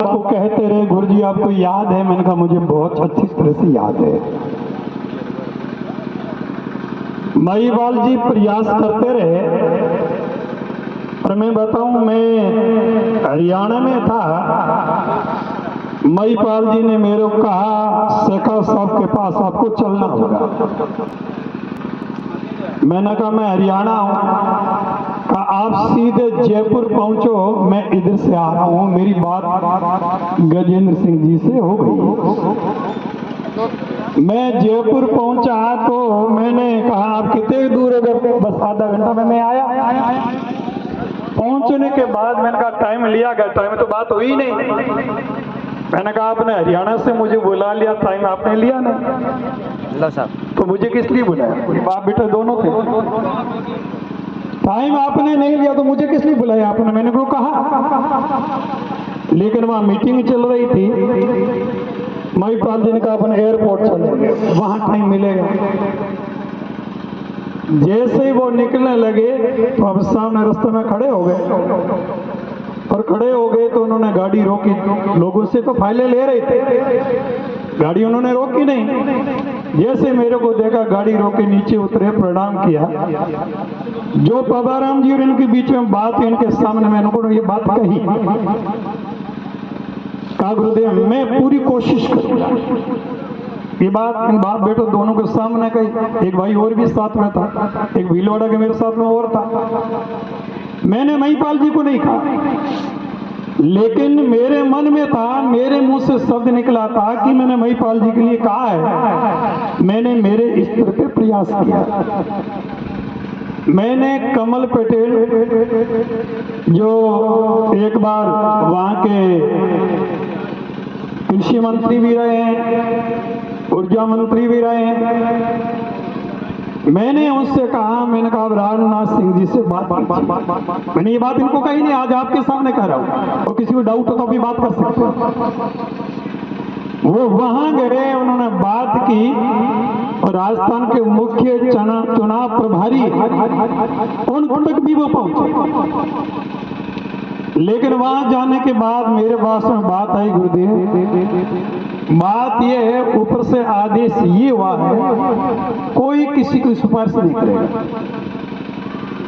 को कहते रहे गुरुजी आपको याद है? मैंने कहा मुझे बहुत अच्छी तरह से याद है। महिपाल जी प्रयास करते रहे, और मैं बताऊं, मैं हरियाणा में था, महिपाल जी ने मेरे को कहा शेखर साहब के पास आपको चलना होगा। मैंने कहा मैं हरियाणा हूं। कहा आप सीधे जयपुर पहुंचो, मैं इधर से आ रहा हूं। मेरी बात गजेंद्र सिंह जी से हो गई। मैं जयपुर पहुंचा तो मैंने कहा आप कितने दूर हो? बस आधा घंटा में मैं आया। पहुंचने के बाद मैंने कहा टाइम लिया गया, टाइम तो बात हुई नहीं। मैंने कहा आपने हरियाणा से मुझे बुला लिया, टाइम आपने लिया नहीं। लो साहब, तो मुझे किस लिए बुलाया? बाप बेटे दोनों थे। टाइम आपने नहीं लिया तो मुझे किस लिए बुलाया आपने? मैंने को कहा। लेकिन वहां मीटिंग चल रही थी। महिपाल जी ने कहा अपन एयरपोर्ट चलेंगे, वहां टाइम मिलेगा। जैसे ही वो निकलने लगे तो अब सामने रास्ते में खड़े हो गए, और खड़े हो गए तो उन्होंने गाड़ी रोकी। लोगों से तो फाइलें ले रहे थे, गाड़ी उन्होंने रोकी नहीं। जैसे मेरे को देखा गाड़ी रोके, नीचे उतरे, प्रणाम किया। जो पबाराम जी और इनके बीच में बात है, इनके सामने मैंने को ये बात कही। कहा गुरुदेव मैं पूरी कोशिश करूंगा। ये बात इन बाप बेटों दोनों के सामने कही। एक भाई और भी साथ में था, एक भीलवाड़ा के मेरे साथ में और था। मैंने महिपाल जी को नहीं कहा, लेकिन मेरे मन में था, मेरे मुंह से शब्द निकला था कि मैंने महिपाल जी के लिए कहा है। मैंने मेरे स्तर पे प्रयास किया। मैंने कमल पटेल, जो एक बार वहां के कृषि मंत्री भी रहे हैं, ऊर्जा मंत्री भी रहे हैं, मैंने उनसे कहा, मैंने कहा राजनाथ सिंह जी से बात। मैंने ये बात इनको कही नहीं, आज आपके सामने कह रहा हूं, और किसी को डाउट हो तो भी बात कर सकते हैं। वो वहां गए, उन्होंने बात की, और राजस्थान के मुख्य चुनाव प्रभारी उन तक भी वो पहुंचे। लेकिन वहां जाने के बाद मेरे पास में बात आई, गुरुदेव बात यह है, ऊपर से आदेश ये हुआ है कोई किसी की सिफारिश नहीं करेगा।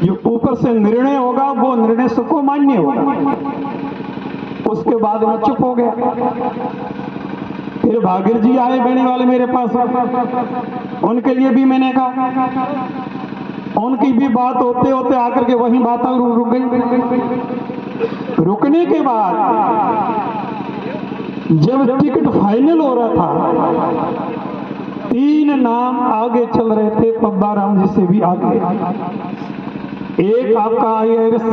जो ऊपर से निर्णय होगा वो निर्णय सबको मान्य होगा। उसके बाद मैं चुप हो गया। फिर भागीर जी आए बहने वाले मेरे पास, उनके लिए भी मैंने कहा। उनकी भी बात होते होते आकर के वही बात रुक गई। रुकने के बाद जब टिकट फाइनल हो रहा था, 3 नाम आगे चल रहे थे, पब्बाराम जी से भी आगे। एक आपका IAS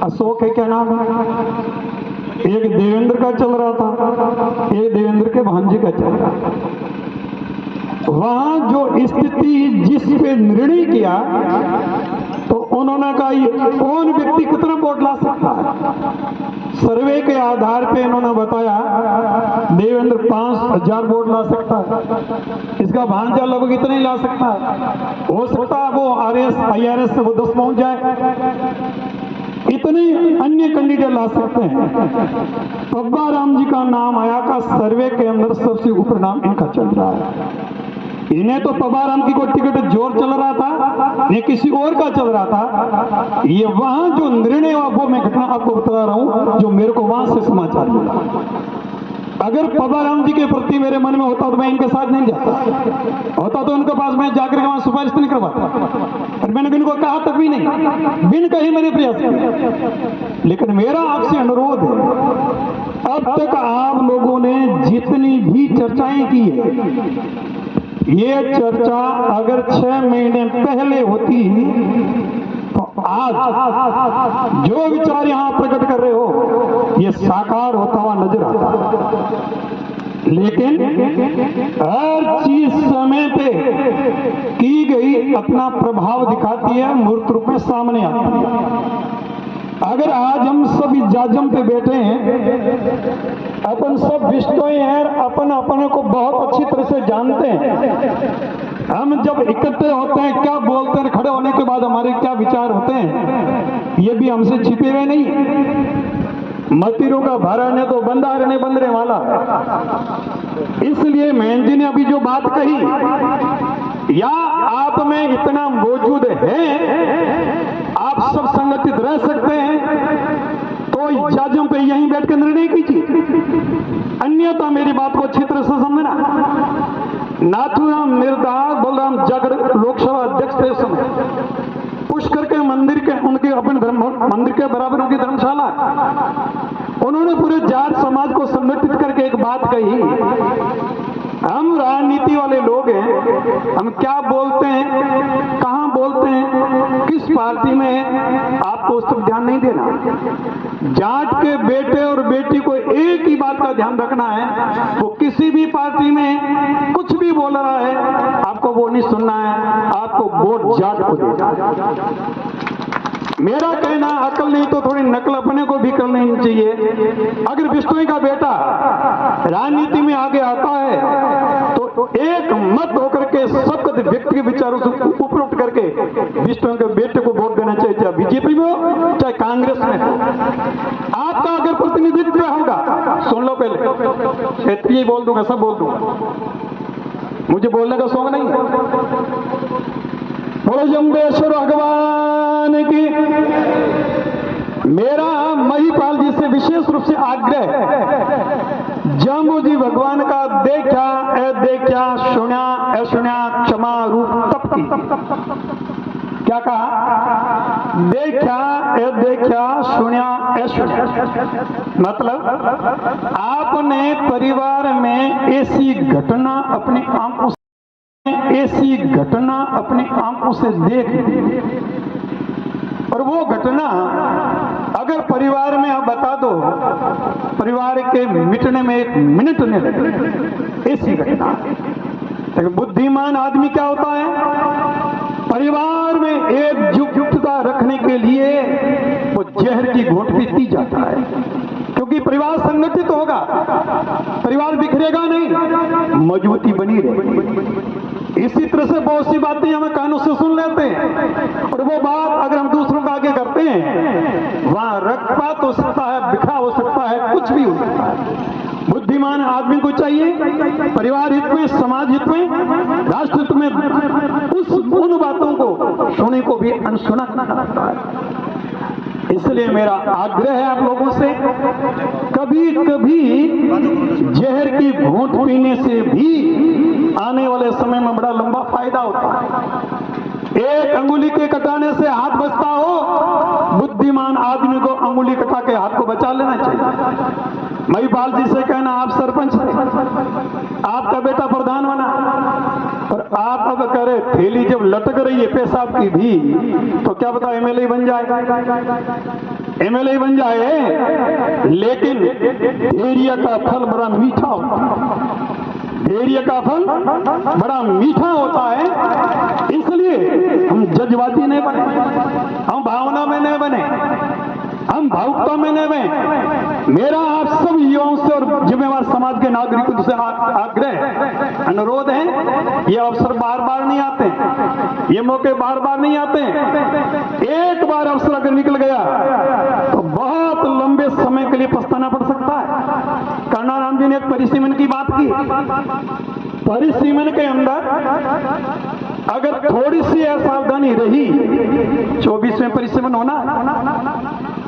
अशोक है, क्या नाम है, एक देवेंद्र का चल रहा था, एक देवेंद्र के भांजे का चल रहा था। वहां जो स्थिति जिस पे निर्णय किया, तो उन्होंने कहा ये कौन व्यक्ति कितना वोट ला सकता है। सर्वे के आधार पे इन्होंने बताया देवेंद्र 5000 वोट ला सकता है, इसका भांजा लगभग इतना ही ला सकता है। हो सकता है वो IRS से वो 10 पहुंच जाए। इतने अन्य कैंडिडेट ला सकते हैं। पब्बाराम जी का नाम आया का सर्वे के अंदर सबसे ऊपर नाम इनका चल रहा है। इन्हें तो पब्बाराम की कोई टिकट जोर चल रहा था, नहीं किसी और का चल रहा था। ये वहां जो निर्णय हुआ वो मैं घटना आपको बता रहा हूं, जो मेरे को वहां से समाचार मिला। अगर पब्बाराम जी के प्रति मेरे मन में होता तो मैं इनके साथ नहीं जाता, होता तो उनके पास मैं जाकर के वहां सिफारिश नहीं करवाता। और मैंने इनको कहा तक भी नहीं, बिन कहीं मैंने प्रयास किया। लेकिन मेरा आपसे अनुरोध है, अब तक आप लोगों ने जितनी भी चर्चाएं की है, ये चर्चा अगर 6 महीने पहले होती तो आज जो विचार यहां प्रकट कर रहे हो ये साकार होता हुआ नजर आता। लेकिन हर चीज समय पे की गई अपना प्रभाव दिखाती है, मूर्त रूप में सामने आती है। अगर आज हम सब इस जाजम पे बैठे हैं, अपन सब विष्णुई हैं, अपन अपने को बहुत अच्छी तरह से जानते हैं। हम जब इकट्ठे होते हैं, क्या बोलते हैं, खड़े होने के बाद हमारे क्या विचार होते हैं, ये भी हमसे छिपे हुए नहीं। मतीरों का भारा ने तो बंदा रहने बंदरे वाला। इसलिए महन जी ने अभी जो बात कही, या आप में इतना मौजूद है, आप सब संगठित रह सकते हैं, तो जजों पे यहीं बैठ कर निर्णय कीजिए। अन्यथा मेरी बात को अच्छी तरह से समझना। नाथूराम निर्दास बलराम जागड़ लोकसभा अध्यक्ष थे उस समय। पुष्कर के मंदिर के उनके अपने धर्म मंदिर के बराबर उनकी धर्मशाला। उन्होंने पूरे जाट समाज को संगठित करके एक बात कही, हम राजनीति वाले लोग हैं, हम क्या बोलते हैं, कहां बोलते हैं, किस पार्टी में है, आपको उस पर ध्यान नहीं देना। जाट के बेटे और बेटी को एक ही बात का ध्यान रखना है, वो किसी भी पार्टी में कुछ भी बोल रहा है, आपको वो नहीं सुनना है, आपको वोट जाट को देना। मेरा कहना, अकल नहीं तो थोड़ी नकल अपने को भी करनी चाहिए। अगर बिश्नोई का बेटा राजनीति में आगे आता है तो एक मत होकर के सब व्यक्ति के विचारों से ऊपर उठ करके बिश्नोई के बेटे को वोट देना चाहिए, चाहे बीजेपी में हो चाहे कांग्रेस में हो। आपका अगर प्रतिनिधित्व होगा, सुन लो पहले, क्षेत्रीय बोल दूंगा, सब बोल दूंगा, मुझे बोलने का शौक नहीं है। बोलो जम्बेश्वर भगवान की। मेरा महिपाल जी से विशेष रूप से आग्रह है, जम्बू जी भगवान का देखा ए देखा, सुना ए सुना, क्षमा रूप तप की। क्या कहा? देखा ए देखा, सुना ए सुना। मतलब आपने परिवार में ऐसी घटना अपनी आंखों से देख ली, और वो घटना अगर परिवार में आप बता दो, परिवार के मिटने में एक मिनट नहीं लगे, ऐसी घटना। लेकिन बुद्धिमान आदमी क्या होता है, परिवार में एकजुटता रखने के लिए वो जहर की घूंट पीती जाता है, क्योंकि परिवार संगठित होगा, परिवार बिखरेगा नहीं, मजबूती बनी रहेगी। इसी तरह से बहुत सी बातें हमें कानों से सुन लेते हैं, और वो बात अगर हम दूसरों का आगे करते हैं, वहां रक्तपात हो सकता है, बिखरा हो सकता है, कुछ भी हो सकता है। बुद्धिमान आदमी को चाहिए परिवार हित में, समाज हित में, राष्ट्र हित में उन बातों को सुनने को भी अनसुना करता है। इसलिए मेरा आग्रह है आप लोगों से, कभी कभी जहर की घूंट पीने से भी आने वाले समय में बड़ा लंबा फायदा होता है। एक अंगुली के कटाने से हाथ बचता हो, बुद्धिमान आदमी को अंगुली कटा के हाथ को बचा लेना चाहिए। महिपाल जी से कहना, आप सरपंच थे, आपका बेटा प्रधान बना, और आप अब करे थैली जब लटक रही है पेशाब की भी, तो क्या पता एमएलए बन जाए, एमएलए बन जाए। लेकिन धैर्य का फल बड़ा मीठा होता है, धैर्य का फल बड़ा मीठा होता है। इसलिए हम जज्बाती नहीं बने, हम भावना में नहीं बने, हम भावुकता में नहीं बने। मेरा आप सब युवाओं से और जिम्मेवार समाज के नागरिकों से आग्रह, अनुरोध है, ये अवसर बार बार नहीं आते, ये मौके बार बार नहीं आते। एक बार अवसर अगर निकल गया तो बहुत लंबे समय के लिए पछताना पड़ सकता है। कर्णाराम जी ने एक परिसीमन की बात की, परिसीमन के अंदर अगर थोड़ी सी असावधानी रही, 24वें परिसीमन होना,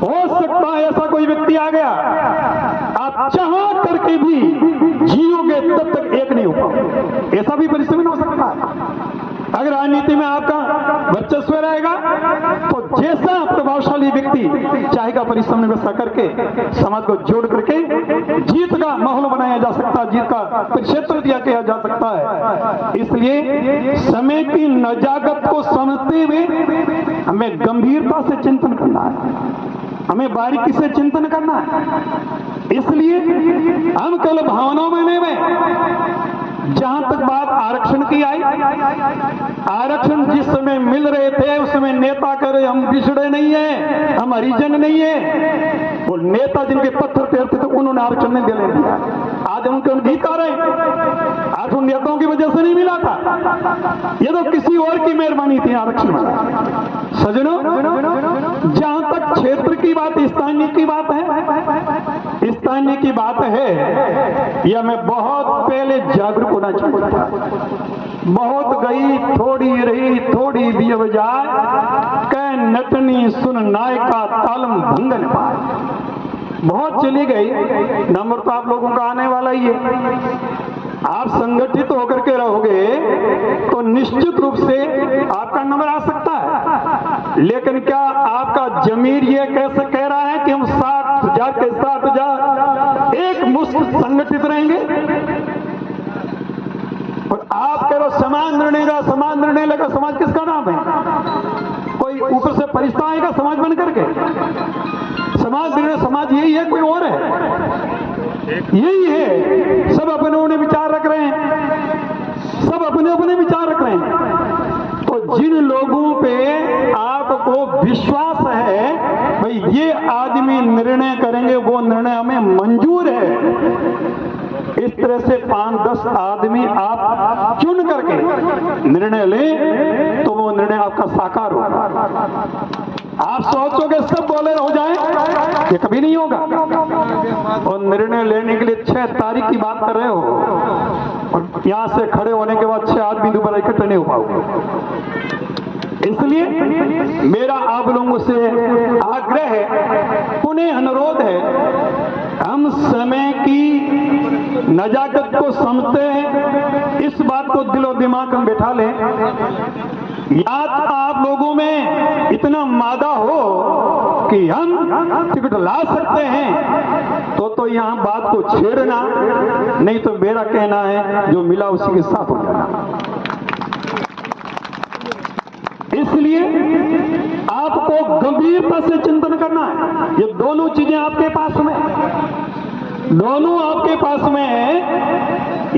हो सकता है ऐसा कोई व्यक्ति आ गया, आप चाह करके भी जियोगे तब तक एक नहीं हो पाओगे, ऐसा भी परिसीमन हो सकता है। अगर राजनीति में आपका वर्चस्व रहेगा तो जैसा प्रभावशाली व्यक्ति चाहेगा परिश्रम व्यवस्था करके समाज को जोड़ करके जीत का माहौल बनाया जा सकता है, जीत का क्षेत्र दिया किया जा सकता है। इसलिए समय की नजाकत को समझते हुए हमें गंभीरता से चिंतन करना है, हमें बारीकी से चिंतन करना है। इसलिए हम कल भावनाओं में नहीं, जहां तक बात आरक्षण की आई, आरक्षण जिस समय मिल रहे थे उस समय नेता करे हम पिछड़े नहीं है, हम हरिजन नहीं है, वो नेता जिनके पत्थर फेरते थे उन्होंने आरक्षण नहीं दे दिया। आज उनके गीत आ रहे, आज उन नेताओं की वजह से नहीं मिला था, ये तो किसी और की मेहरबानी थी आरक्षण में। सजनों, जहां तक क्षेत्र क्षेत्र की बात स्थानीय की बात है, स्थानीय की बात है। यह मैं बहुत पहले जागरूक होना चाहिए था। बहुत गई थोड़ी रही थोड़ी भी बजाय, कै नटनी सुन नायका तालम भंगन पाए। बहुत चली गई, नंबर तो आप लोगों का आने वाला ही है। आप संगठित होकर के रहोगे तो निश्चित रूप से आपका नंबर आ सकता है, लेकिन क्या आपका जमीर ये कैसे कह रहा है कि हम 60,000 के 60,000 एक मुश्त संगठित रहेंगे? और आप कह रहे हो समाज निर्णय का, समाज निर्णय लेगा। समाज किसका नाम है? कोई ऊपर से फरिश्ता आएगा समाज बन करके? समाज निर्णय, समाज यही है, कोई और है? यही है। सब अपने अपने विचार रख रहे हैं, सब अपने अपने विचार रख रहे हैं। तो जिन लोगों पे आपको विश्वास है भाई ये आदमी निर्णय करेंगे, वो निर्णय हमें मंजूर है, इस तरह से 5-10 आदमी आप चुन करके निर्णय लें तो वो निर्णय आपका साकार होगा। आप सोचोगे सब बोले हो जाए, ये कभी नहीं होगा। और निर्णय लेने के लिए 6 तारीख की बात कर रहे हो और यहां से खड़े होने के बाद 6 आदमी दोबारा इकट्ठे नहीं हो पाओगे। इसलिए मेरा आप लोगों से आग्रह है, पुनः अनुरोध है, हम समय की नजाकत को समझते हैं, इस बात को दिलो दिमाग में बैठा लें। या तो आप लोगों में इतना मादा हो कि हम टिकट ला सकते हैं तो यहां बात को छेड़ना, नहीं तो मेरा कहना है जो मिला उसी के साथ हो जाना। इसलिए आपको गंभीरता से चिंतन करना है। ये दोनों चीजें आपके पास में, दोनों आपके पास में है।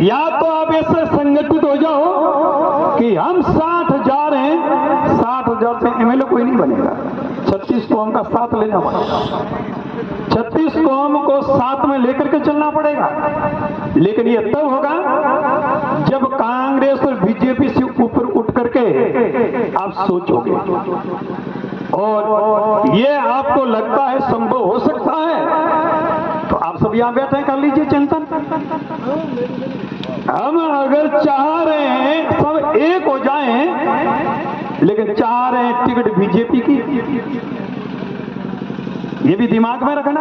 या तो आप ऐसे संगठित हो जाओ कि हम 60,000 हैं, 60,000 से एमएलए कोई नहीं बनेगा। 36 कौम का साथ लेना पड़ेगा, 36 कौम को साथ में लेकर के चलना पड़ेगा। लेकिन ये तब होगा जब कांग्रेस और बीजेपी से ऊपर उठ करके आप सोचोगे, और ये आपको लगता है संभव हो सकता है, तो आप सब यहां बैठे कर लीजिए चिंतन। हम अगर चाह रहे हैं सब एक हो जाएं, लेकिन चाह रहे हैं टिकट बीजेपी की, ये भी दिमाग में रखना।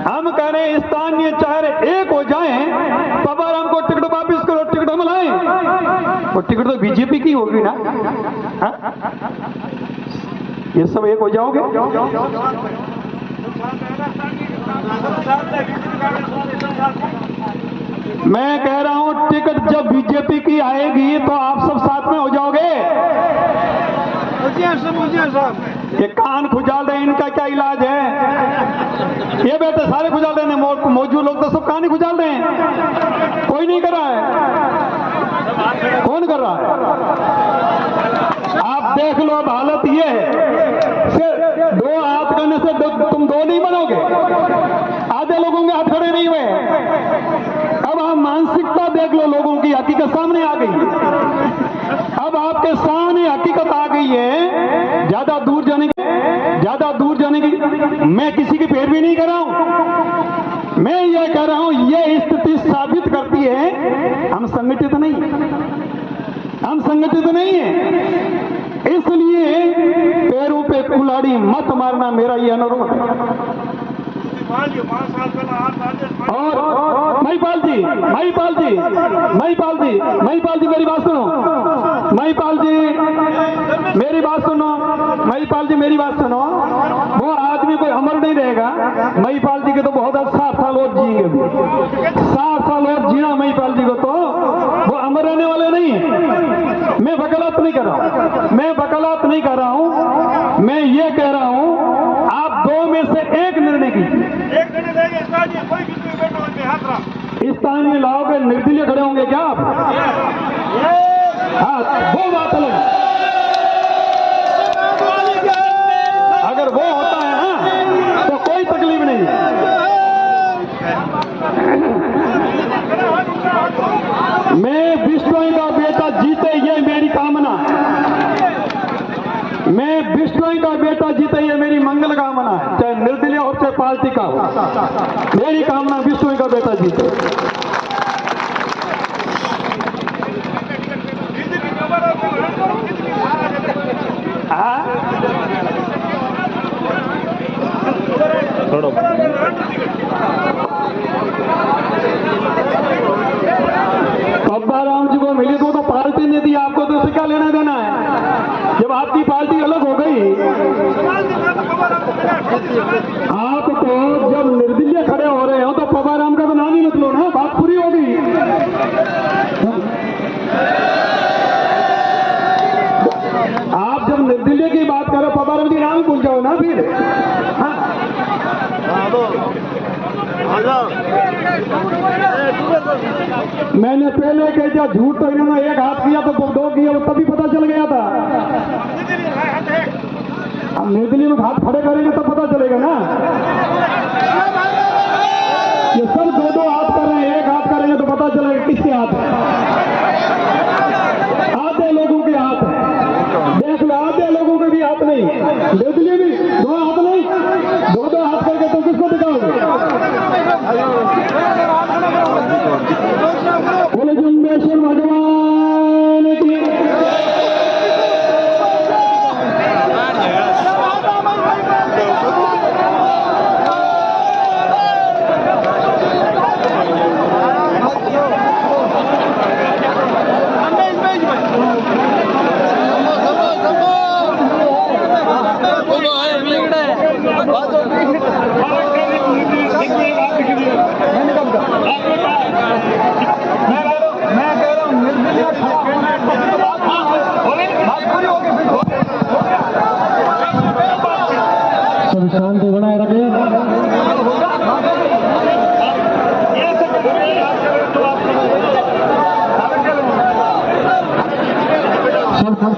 हम कह रहे हैं स्थानीय चाह रहे एक हो जाएं, तब हमको टिकट वापिस करो, टिकट हम लाएं, और टिकट तो बीजेपी की होगी ना। हा? ये सब एक हो जाओगे? मैं कह रहा हूं टिकट जब बीजेपी की आएगी तो आप सब साथ में हो जाओगे। ये कान खुजाल रहे, इनका क्या इलाज है? ये बेटे सारे खुजाल रहे हैं, मौजूद लोग तो सब कान ही खुजाल रहे हैं, कोई नहीं कर रहा है। कौन कर रहा है? आप देख लो, अब हालत ये है, सिर्फ 2 हाथ करने से तुम 2 नहीं बनोगे, आधे लोगों के हाथ खड़े नहीं हुए। अब आप मानसिकता देख लो, लोगों की हकीकत सामने आ गई। अब आपके सामने हकीकत आ गई है, ज्यादा दूर जाने की मैं किसी की पैरवी नहीं कर रहा हूं। मैं ये कह रहा हूं, ये स्थिति साबित करती है हम संगठित नहीं, हम संगठित नहीं है। इसलिए पैरों पे कुल्हाड़ी मत मारना, मेरा ये अनुरोध है। और महिपाल जी मेरी बात सुनो, महिपाल जी मेरी बात सुनो। वो आदमी कोई अमर नहीं रहेगा। महिपाल जी के तो बहुत 60 साल और जिएंगे, 60 साल और जीना महिपाल जी को, तो वो अमर रहने वाले नहीं है। मैं वकालत नहीं कर रहा हूं, मैं ये कह रहा हूं आप 2 में से एक निर्णय कीजिए। स्थानीय लाओगे, निर्दलीय खड़े होंगे क्या आप? हाँ, वो बात अलग। अगर वो होता है ना तो कोई तकलीफ नहीं है। मैं विश्व का बेटा जीते, ये मेरी कामना है। मैं विष्णु का बेटा जीते, ये मेरी मंगल कामना है, चाहे निर्दलीय हो चाहे पार्टी का हो। मेरी कामना विष्णु का बेटा जीते। पब्बा राम जी को मिली तो पार्टी ने दी, आपको तो उससे क्या लेना देना है? जब आपकी पार्टी अलग हो गई, आप तो जब निर्दलीय खड़े हो रहे हो तो पब्बा राम का तो नाम ही मत लो ना, बात पूरी हो गई। आप जब निर्दलीय की बात करो, पब्बा राम की नाम ही भूल जाओ ना फिर। मैंने पहले कह दिया, झूठ तो इन्होंने एक हाथ किया तो दो किया, वो तभी पता चल गया था। अब निर्दलीय में हाथ खड़े करेंगे तो पता चलेगा ना। ये सब दो हाथ कर रहे हैं, एक हाथ करेंगे तो पता चलेगा किसके हाथ है। आधे लोगों के हाथ है, देख लो, आधे लोगों के भी हाथ नहीं, निर्दलीय भी दो हाथ नहीं, दो हाथ करके तो किसको दिखाओगे? बोले जुम्बेश्वर भगवान की। शांति बनाए रखें।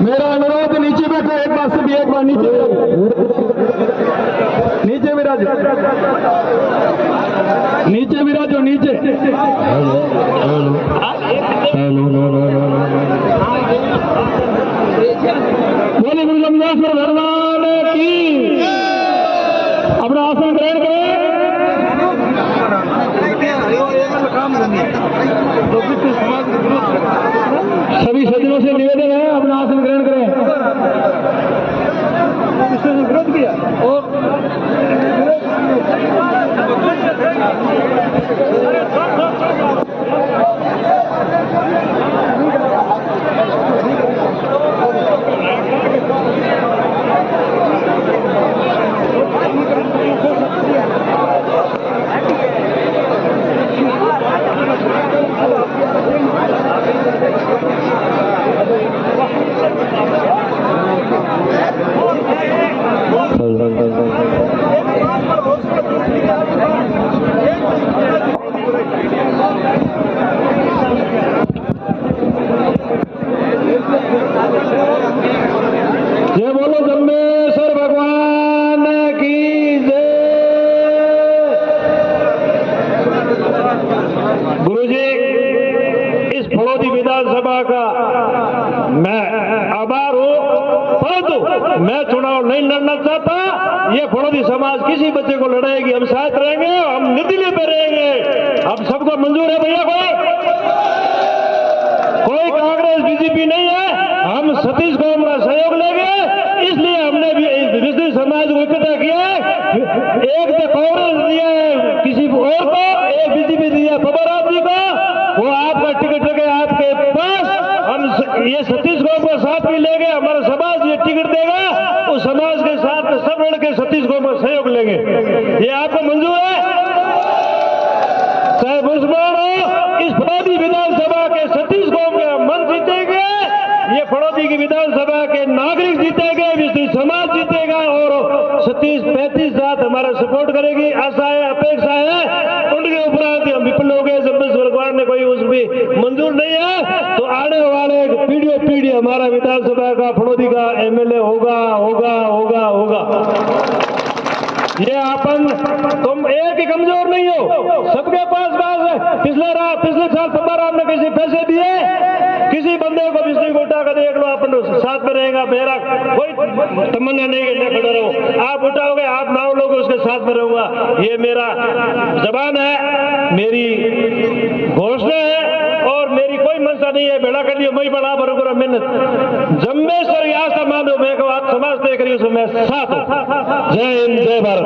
मेरा अनुरोध, नीचे बैठो, एक बार से भी एक बार नीचे नीचे विराजो, नीचे विराजो, नीचे। बोले गुरु जमनेश्वर भगवान की। अपना आसन ग्रहण करें। सभी सज्जनों से निवेदन है, अपना आसन ग्रहण करें। विरोध किया और जय बोलो जम्बेश्वर भगवान की जय। गुरुजी, इस फड़ौदी विधानसभा का मैं आभार हूं, परंतु मैं चुनाव नहीं लड़ना चाहता। ये फड़ौदी समाज किसी बच्चे को लड़ाएगी, हम साथ रहेंगे, हम निर्दलीय पे रहेंगे। अब सबको मंजूर है भैया? कोई कांग्रेस बीजेपी नहीं है, हम सतीश कौम का सहयोग लेंगे। इसलिए हमने भी विष्णु समाज को इकट्ठा किया है। एक तो कांग्रेस दिया है किसी और को, एक बीजेपी दिया पब्बा राम जी को, वो आपका टिकट लगे आपके पास। हम ये सतीश कौम का साथ भी लेंगे, हमारा समाज ये टिकट देगा, उस समाज के साथ सब लड़के सतीश कौम का सहयोग लेंगे। ये आपको मंजूर है? चाहे मुसलमान हो, इस फड़ौदी विधानसभा के सतीश कौम के मन जीतेंगे, ये फड़ौदी की विधानसभा के नागरिक जीतेंगे, विष्णु समाज जीतेगा और 36-35 साथ हमारा सपोर्ट करेगी। आशा है, अपेक्षा है। उनके उपरांत हम विफल हो गए, जम्बेश्वर भगवान ने कोई उसमें मंजूर नहीं है, तो आने वाले पीढ़ी हमारा विधानसभा का फड़ौदी का एमएलए होगा होगा होगा होगा। ये अपन तुम एक ही कमजोर नहीं हो, सबके पास बात है। पिछले साल पब्बा राम ने किसी पैसे दिए, किसी बंदे को विष्णु को उठा कर देख लो, अपन साथ में रहेगा। मेरा कोई तमन्ना नहीं है खड़ा रहो, आप उठाओगे, आप नाव लोगे, उसके साथ में रहूंगा। ये मेरा जबान है, मेरी घोषणा है, और मेरी कोई मंशा नहीं है बेड़ा कर लियो मैं बड़ा बरोबर मेहनत जम्बेश्वर यास्ता मानो मैं को आप समाज देख रही हूँ, मैं साथ हूँ। जय हिंद, जय भारत।